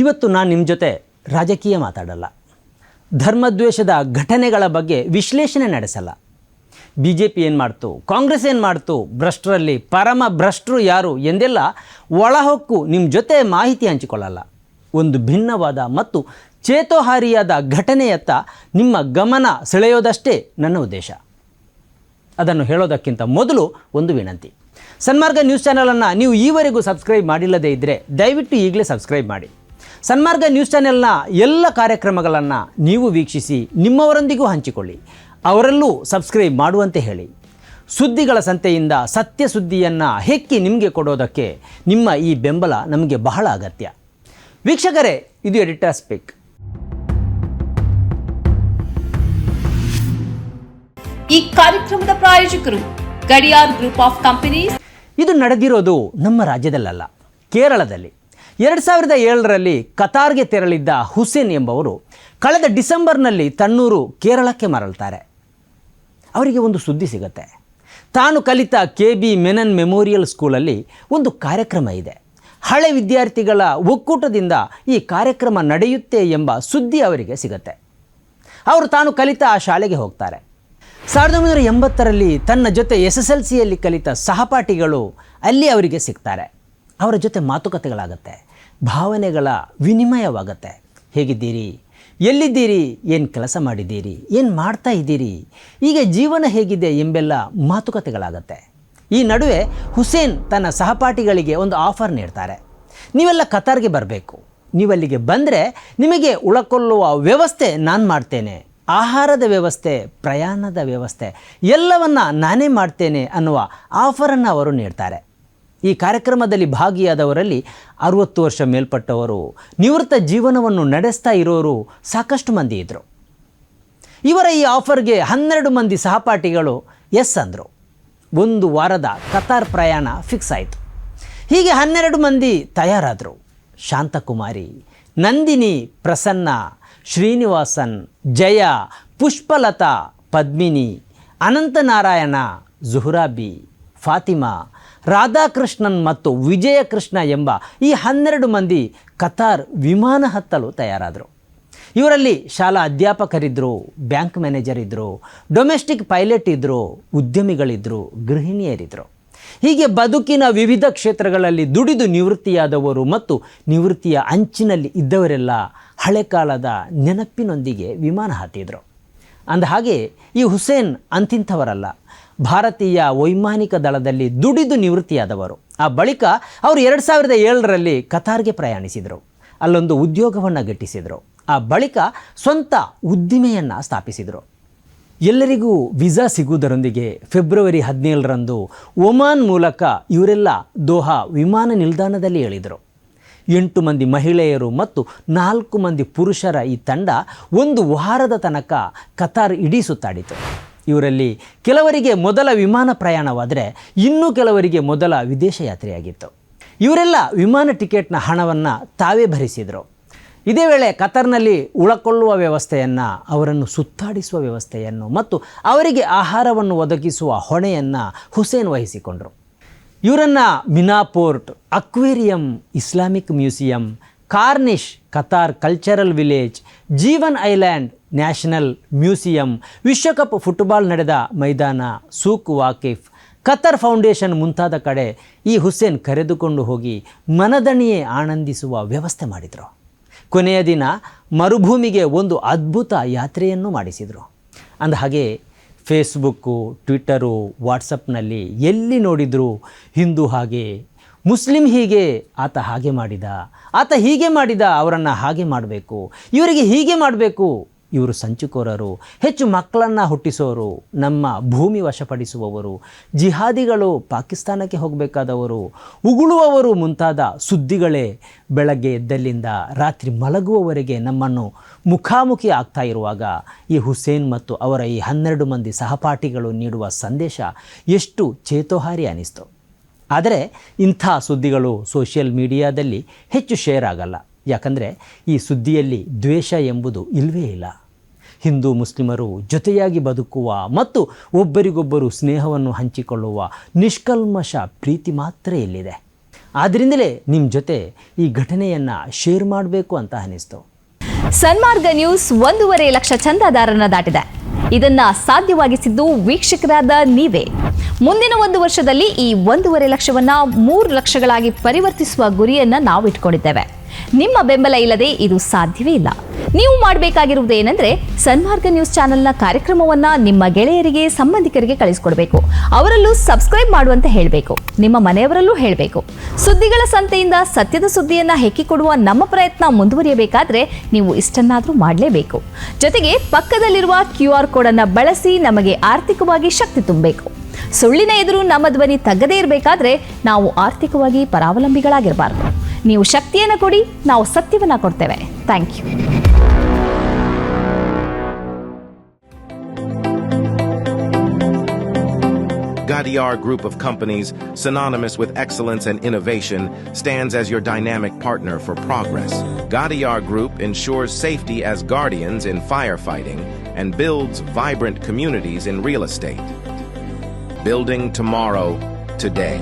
ಇವತ್ತು ನಾನು ನಿಮ್ಮ ಜೊತೆ ರಾಜಕೀಯ ಮಾತಾಡಲ್ಲ, ಧರ್ಮದ್ವೇಷದ ಘಟನೆಗಳ ಬಗ್ಗೆ ವಿಶ್ಲೇಷಣೆ ನಡೆಸಲ್ಲ. ಬಿ ಜೆ ಪಿ ಏನು ಮಾಡ್ತು, ಕಾಂಗ್ರೆಸ್ ಏನು ಮಾಡ್ತು, ಭ್ರಷ್ಟರಲ್ಲಿ ಪರಮ ಭ್ರಷ್ಟರು ಯಾರು ಎಂದೆಲ್ಲ ಒಳಹೊಕ್ಕು ನಿಮ್ಮ ಜೊತೆ ಮಾಹಿತಿ ಹಂಚಿಕೊಳ್ಳಲ್ಲ. ಒಂದು ಭಿನ್ನವಾದ ಮತ್ತು ಚೇತೋಹಾರಿಯಾದ ಘಟನೆಯತ್ತ ನಿಮ್ಮ ಗಮನ ಸೆಳೆಯೋದಷ್ಟೇ ನನ್ನ ಉದ್ದೇಶ. ಅದನ್ನು ಹೇಳೋದಕ್ಕಿಂತ ಮೊದಲು ಒಂದು ವಿನಂತಿ. ಸನ್ಮಾರ್ಗ ನ್ಯೂಸ್ ಚಾನಲನ್ನು ನೀವು ಈವರೆಗೂ ಸಬ್ಸ್ಕ್ರೈಬ್ ಮಾಡಿಲ್ಲದೇ ಇದ್ದರೆ ದಯವಿಟ್ಟು ಈಗಲೇ ಸಬ್ಸ್ಕ್ರೈಬ್ ಮಾಡಿ. ಸನ್ಮಾರ್ಗ ನ್ಯೂಸ್ ಚಾನೆಲ್ನ ಎಲ್ಲ ಕಾರ್ಯಕ್ರಮಗಳನ್ನು ನೀವು ವೀಕ್ಷಿಸಿ ನಿಮ್ಮವರೊಂದಿಗೂ ಹಂಚಿಕೊಳ್ಳಿ. ಅವರಲ್ಲೂ ಸಬ್ಸ್ಕ್ರೈಬ್ ಮಾಡುವಂತೆ ಹೇಳಿ. ಸುದ್ದಿಗಳ ಸಂತೆಯಿಂದ ಸತ್ಯ ಸುದ್ದಿಯನ್ನು ಹೆಕ್ಕಿ ನಿಮಗೆ ಕೊಡೋದಕ್ಕೆ ನಿಮ್ಮ ಈ ಬೆಂಬಲ ನಮಗೆ ಬಹಳ ಅಗತ್ಯ. ವೀಕ್ಷಕರೇ, ಇದು ಎಡಿಟರ್ ಸ್ಪೀಕ್. ಈ ಕಾರ್ಯಕ್ರಮದ ಪ್ರಾಯೋಜಕರು ಗಡಿಯಾರ್ ಗ್ರೂಪ್ ಆಫ್ ಕಂಪನೀಸ್. ಇದು ನಡೆದಿರೋದು ನಮ್ಮ ರಾಜ್ಯದಲ್ಲ, ಕೇರಳದಲ್ಲಿ. 2007ರಲ್ಲಿ ಕತಾರ್ಗೆ ತೆರಳಿದ್ದ ಹುಸೇನ್ ಎಂಬವರು ಕಳೆದ ಡಿಸೆಂಬರ್ನಲ್ಲಿ ತಣ್ಣೂರು ಕೇರಳಕ್ಕೆ ಮರಳ್ತಾರೆ. ಅವರಿಗೆ ಒಂದು ಸುದ್ದಿ ಸಿಗುತ್ತೆ. ತಾನು ಕಲಿತ KB ಮೆನನ್ ಮೆಮೋರಿಯಲ್ ಸ್ಕೂಲಲ್ಲಿ ಒಂದು ಕಾರ್ಯಕ್ರಮ ಇದೆ, ಹಳೆ ವಿದ್ಯಾರ್ಥಿಗಳ ಒಕ್ಕೂಟದಿಂದ ಈ ಕಾರ್ಯಕ್ರಮ ನಡೆಯುತ್ತೆ ಎಂಬ ಸುದ್ದಿ ಅವರಿಗೆ ಸಿಗುತ್ತೆ. ಅವರು ತಾನು ಕಲಿತ ಆ ಶಾಲೆಗೆ ಹೋಗ್ತಾರೆ. 1980ರಲ್ಲಿ ತನ್ನ ಜೊತೆ SSLCಯಲ್ಲಿ ಕಲಿತ ಸಹಪಾಠಿಗಳು ಅಲ್ಲಿ ಅವರಿಗೆ ಸಿಗ್ತಾರೆ. ಅವರ ಜೊತೆ ಮಾತುಕತೆಗಳಾಗತ್ತೆ, ಭಾವನೆಗಳ ವಿನಿಮಯವಾಗತ್ತೆ. ಹೇಗಿದ್ದೀರಿ, ಎಲ್ಲಿದ್ದೀರಿ, ಏನು ಕೆಲಸ ಮಾಡಿದ್ದೀರಿ, ಏನು ಮಾಡ್ತಾ ಇದ್ದೀರಿ, ಈಗ ಜೀವನ ಹೇಗಿದೆ ಎಂಬೆಲ್ಲ ಮಾತುಕತೆಗಳಾಗತ್ತೆ. ಈ ನಡುವೆ ಹುಸೇನ್ ತನ್ನ ಸಹಪಾಠಿಗಳಿಗೆ ಒಂದು ಆಫರ್ ನೀಡ್ತಾರೆ. ನೀವೆಲ್ಲ ಕತಾರ್ಗೆ ಬರಬೇಕು, ನೀವಲ್ಲಿಗೆ ಬಂದರೆ ನಿಮಗೆ ಉಳಕೊಳ್ಳುವ ವ್ಯವಸ್ಥೆ ನಾನು ಮಾಡ್ತೇನೆ, ಆಹಾರದ ವ್ಯವಸ್ಥೆ, ಪ್ರಯಾಣದ ವ್ಯವಸ್ಥೆ ಎಲ್ಲವನ್ನು ನಾನೇ ಮಾಡ್ತೇನೆ ಅನ್ನುವ ಆಫರನ್ನು ಅವರು ನೀಡ್ತಾರೆ. ಈ ಕಾರ್ಯಕ್ರಮದಲ್ಲಿ ಭಾಗಿಯಾದವರಲ್ಲಿ 60 ವರ್ಷ ಮೇಲ್ಪಟ್ಟವರು, ನಿವೃತ್ತ ಜೀವನವನ್ನು ನಡೆಸ್ತಾ ಇರೋರು ಸಾಕಷ್ಟು ಮಂದಿ ಇದ್ದರು. ಇವರ ಈ ಆಫರ್ಗೆ 12 ಮಂದಿ ಸಹಪಾಠಿಗಳು ಎಸ್ ಅಂದರು. 1 ವಾರದ ಕತಾರ್ ಪ್ರಯಾಣ ಫಿಕ್ಸ್ ಆಯಿತು. ಹೀಗೆ 12 ಮಂದಿ ತಯಾರಾದರು. ಶಾಂತಕುಮಾರಿ, ನಂದಿನಿ, ಪ್ರಸನ್ನ, ಶ್ರೀನಿವಾಸನ್, ಜಯ, ಪುಷ್ಪಲತಾ, ಪದ್ಮಿನಿ, ಅನಂತನಾರಾಯಣ, ಜುಹುರಾಬಿ, ಫಾತಿಮಾ, ರಾಧಾಕೃಷ್ಣನ್ ಮತ್ತು ವಿಜಯಕೃಷ್ಣ ಎಂಬ ಈ 12 ಮಂದಿ ಕತಾರ್ ವಿಮಾನ ಹತ್ತಲು ತಯಾರಾದರು. ಇವರಲ್ಲಿ ಶಾಲಾ ಅಧ್ಯಾಪಕರಿದ್ದರು, ಬ್ಯಾಂಕ್ ಮ್ಯಾನೇಜರ್ ಇದ್ದರು, ಡೊಮೆಸ್ಟಿಕ್ ಪೈಲಟ್ ಇದ್ದರು, ಉದ್ಯಮಿಗಳಿದ್ದರು, ಗೃಹಿಣಿಯರಿದ್ದರು. ಹೀಗೆ ಬದುಕಿನ ವಿವಿಧ ಕ್ಷೇತ್ರಗಳಲ್ಲಿ ದುಡಿದು ನಿವೃತ್ತಿಯಾದವರು ಮತ್ತು ನಿವೃತ್ತಿಯ ಅಂಚಿನಲ್ಲಿ ಇದ್ದವರೆಲ್ಲ ಹಳೆ ಕಾಲದ ನೆನಪಿನೊಂದಿಗೆ ವಿಮಾನ ಹತ್ತಿದ್ರು. ಅಂದಹಾಗೆ ಈ ಹುಸೇನ್ ಅಂತಿಂಥವರಲ್ಲ, ಭಾರತೀಯ ವೈಮಾನಿಕ ದಳದಲ್ಲಿ ದುಡಿದು ನಿವೃತ್ತಿಯಾದವರು. ಆ ಬಳಿಕ ಅವರು 2007ರಲ್ಲಿ ಕತಾರ್ಗೆ ಪ್ರಯಾಣಿಸಿದರು. ಅಲ್ಲೊಂದು ಉದ್ಯೋಗವನ್ನು ಗಿಟ್ಟಿಸಿದರು. ಆ ಬಳಿಕ ಸ್ವಂತ ಉದ್ದಿಮೆಯನ್ನು ಸ್ಥಾಪಿಸಿದರು. ಎಲ್ಲರಿಗೂ ವೀಸಾ ಸಿಗುವುದರೊಂದಿಗೆ ಫೆಬ್ರವರಿ 17ರಂದು ಒಮಾನ್ ಮೂಲಕ ಇವರೆಲ್ಲ ದೋಹಾ ವಿಮಾನ ನಿಲ್ದಾಣದಲ್ಲಿ ಇಳಿದರು. 8 ಮಂದಿ ಮಹಿಳೆಯರು ಮತ್ತು 4 ಮಂದಿ ಪುರುಷರ ಈ ತಂಡ 1 ವಾರದ ತನಕ ಕತಾರ್ ಇಡೀ ಸುತ್ತಾಡಿತು. ಇವರಲ್ಲಿ ಕೆಲವರಿಗೆ ಮೊದಲ ವಿಮಾನ ಪ್ರಯಾಣವಾದರೆ ಇನ್ನೂ ಕೆಲವರಿಗೆ ಮೊದಲ ವಿದೇಶ ಯಾತ್ರೆಯಾಗಿತ್ತು. ಇವರೆಲ್ಲ ವಿಮಾನ ಟಿಕೆಟ್ನ ಹಣವನ್ನು ತಾವೇ ಭರಿಸಿದರು. ಇದೇ ವೇಳೆ ಕತಾರ್ನಲ್ಲಿ ಉಳಕೊಳ್ಳುವ ವ್ಯವಸ್ಥೆಯನ್ನು, ಅವರನ್ನು ಸುತ್ತಾಡಿಸುವ ವ್ಯವಸ್ಥೆಯನ್ನು ಮತ್ತು ಅವರಿಗೆ ಆಹಾರವನ್ನು ಒದಗಿಸುವ ಹೊಣೆಯನ್ನು ಹುಸೇನ್ ವಹಿಸಿಕೊಂಡರು. ಇವರನ್ನು Mina port, aquarium, Islamic museum, Corniche, Qatar cultural village, Gewan island, national museum, ವಿಶ್ವಕಪ್ ಫುಟ್ಬಾಲ್ ನಡೆದ ಮೈದಾನ, ಸೂಕ್ ವಾಕಿಫ್, ಕತಾರ್ ಫೌಂಡೇಶನ್ ಮುಂತಾದ ಕಡೆ ಈ ಹುಸೇನ್ ಕರೆದುಕೊಂಡು ಹೋಗಿ ಮನದಣಿಯೇ ಆನಂದಿಸುವ ವ್ಯವಸ್ಥೆ ಮಾಡಿದರು. ಕೊನೆಯ ದಿನ ಮರುಭೂಮಿಗೆ ಒಂದು ಅದ್ಭುತ ಯಾತ್ರೆಯನ್ನು ಮಾಡಿಸಿದರು. ಅಂದಹಾಗೆ ಫೇಸ್ಬುಕ್ಕು, ಟ್ವಿಟ್ಟರು, ವಾಟ್ಸಪ್ನಲ್ಲಿ ಎಲ್ಲಿ ನೋಡಿದರೂ ಹಿಂದೂ ಹಾಗೆ, ಮುಸ್ಲಿಂ ಹೀಗೆ, ಆತ ಹಾಗೆ ಮಾಡಿದ, ಆತ ಹೀಗೆ ಮಾಡಿದ, ಅವರನ್ನು ಹಾಗೆ ಮಾಡಬೇಕು, ಇವರಿಗೆ ಹೀಗೆ ಮಾಡಬೇಕು, ಇವರು ಸಂಚುಕೋರರು, ಹೆಚ್ಚು ಮಕ್ಕಳನ್ನು ಹುಟ್ಟಿಸೋರು, ನಮ್ಮ ಭೂಮಿ ವಶಪಡಿಸುವವರು, ಜಿಹಾದಿಗಳು, ಪಾಕಿಸ್ತಾನಕ್ಕೆ ಹೋಗಬೇಕಾದವರು, ಉಗುಳುವವರು ಮುಂತಾದ ಸುದ್ದಿಗಳೇ ಬೆಳಗ್ಗೆ ಎದ್ದಲ್ಲಿಂದ ರಾತ್ರಿ ಮಲಗುವವರೆಗೆ ನಮ್ಮನ್ನು ಮುಖಾಮುಖಿ ಆಗ್ತಾ ಇರುವಾಗ ಈ ಹುಸೇನ್ ಮತ್ತು ಅವರ ಈ 12 ಮಂದಿ ಸಹಪಾಠಿಗಳು ನೀಡುವ ಸಂದೇಶ ಎಷ್ಟು ಚೇತೋಹಾರಿ ಅನಿಸ್ತು. ಆದರೆ ಇಂಥ ಸುದ್ದಿಗಳು ಸೋಷಿಯಲ್ ಮೀಡಿಯಾದಲ್ಲಿ ಹೆಚ್ಚು ಶೇರ್ ಆಗಲ್ಲ. ಯಾಕಂದರೆ ಈ ಸುದ್ದಿಯಲ್ಲಿ ದ್ವೇಷ ಎಂಬುದು ಇಲ್ಲವೇ ಇಲ್ಲ. ಹಿಂದೂ ಮುಸ್ಲಿಮರು ಜೊತೆಯಾಗಿ ಬದುಕುವ ಮತ್ತು ಒಬ್ಬರಿಗೊಬ್ಬರು ಸ್ನೇಹವನ್ನು ಹಂಚಿಕೊಳ್ಳುವ ನಿಷ್ಕಲ್ಮಶ ಪ್ರೀತಿ ಮಾತ್ರ ಇಲ್ಲಿದೆ. ಆದ್ದರಿಂದಲೇ ನಿಮ್ಮ ಜೊತೆ ಈ ಘಟನೆಯನ್ನು ಶೇರ್ ಮಾಡಬೇಕು ಅಂತ ಅನ್ನಿಸ್ತು. ಸನ್ಮಾರ್ಗ ನ್ಯೂಸ್ 1.5 ಲಕ್ಷ ಚಂದಾದಾರರನ್ನ ದಾಟಿದೆ. ಇದನ್ನ ಸಾಧ್ಯವಾಗಿಸಿದ್ದು ವೀಕ್ಷಕರಾದ ನೀವೇ. ಮುಂದಿನ 1 ವರ್ಷದಲ್ಲಿ ಈ 1.5 ಲಕ್ಷವನ್ನ 3 ಲಕ್ಷಗಳಾಗಿ ಪರಿವರ್ತಿಸುವ ಗುರಿಯನ್ನ ನಾವು ಇಟ್ಕೊಂಡಿದ್ದೇವೆ. ನಿಮ್ಮ ಬೆಂಬಲ ಇಲ್ಲದೆ ಇದು ಸಾಧ್ಯವೇ ಇಲ್ಲ. ನೀವು ಮಾಡಬೇಕಾಗಿರುವುದು ಏನಂದ್ರೆ ಸನ್ಮಾರ್ಗ ನ್ಯೂಸ್ ಚಾನೆಲ್ನ ಕಾರ್ಯಕ್ರಮವನ್ನ ನಿಮ್ಮ ಗೆಳೆಯರಿಗೆ, ಸಂಬಂಧಿಕರಿಗೆ ಕಳಿಸಿಕೊಡ್ಬೇಕು. ಅವರಲ್ಲೂ ಸಬ್ಸ್ಕ್ರೈಬ್ ಮಾಡುವಂತೆ ಹೇಳಬೇಕು. ನಿಮ್ಮ ಮನೆಯವರಲ್ಲೂ ಹೇಳಬೇಕು. ಸುದ್ದಿಗಳ ಸಂತೆಯಿಂದ ಸತ್ಯದ ಸುದ್ದಿಯನ್ನ ಹೆಕ್ಕಿಕೊಡುವ ನಮ್ಮ ಪ್ರಯತ್ನ ಮುಂದುವರಿಯಬೇಕಾದ್ರೆ ನೀವು ಇಷ್ಟನ್ನಾದ್ರೂ ಮಾಡಲೇಬೇಕು. ಜೊತೆಗೆ ಪಕ್ಕದಲ್ಲಿರುವ QR ಕೋಡ್ ಅನ್ನ ಬಳಸಿ ನಮಗೆ ಆರ್ಥಿಕವಾಗಿ ಶಕ್ತಿ ತುಂಬಬೇಕು. ಸುಳ್ಳಿನ ಎದುರು ನಮ್ಮ ಧ್ವನಿ ತಗ್ಗದೇ ಇರಬೇಕಾದ್ರೆ ನಾವು ಆರ್ಥಿಕವಾಗಿ ಪರಾವಲಂಬಿಗಳಾಗಿರಬಾರ್ದು. ನೀವು ಶಕ್ತಿಯನ್ನು ಕೊಡಿ, ನಾವು ಸತ್ಯವನ್ನ ಕೊಡ್ತೇವೆ. Thank you. Gadiar Group of Companies, synonymous with excellence and innovation, stands as your dynamic partner for progress. Gadiar Group ensures safety as guardians in firefighting and builds vibrant communities in real estate. Building tomorrow, today.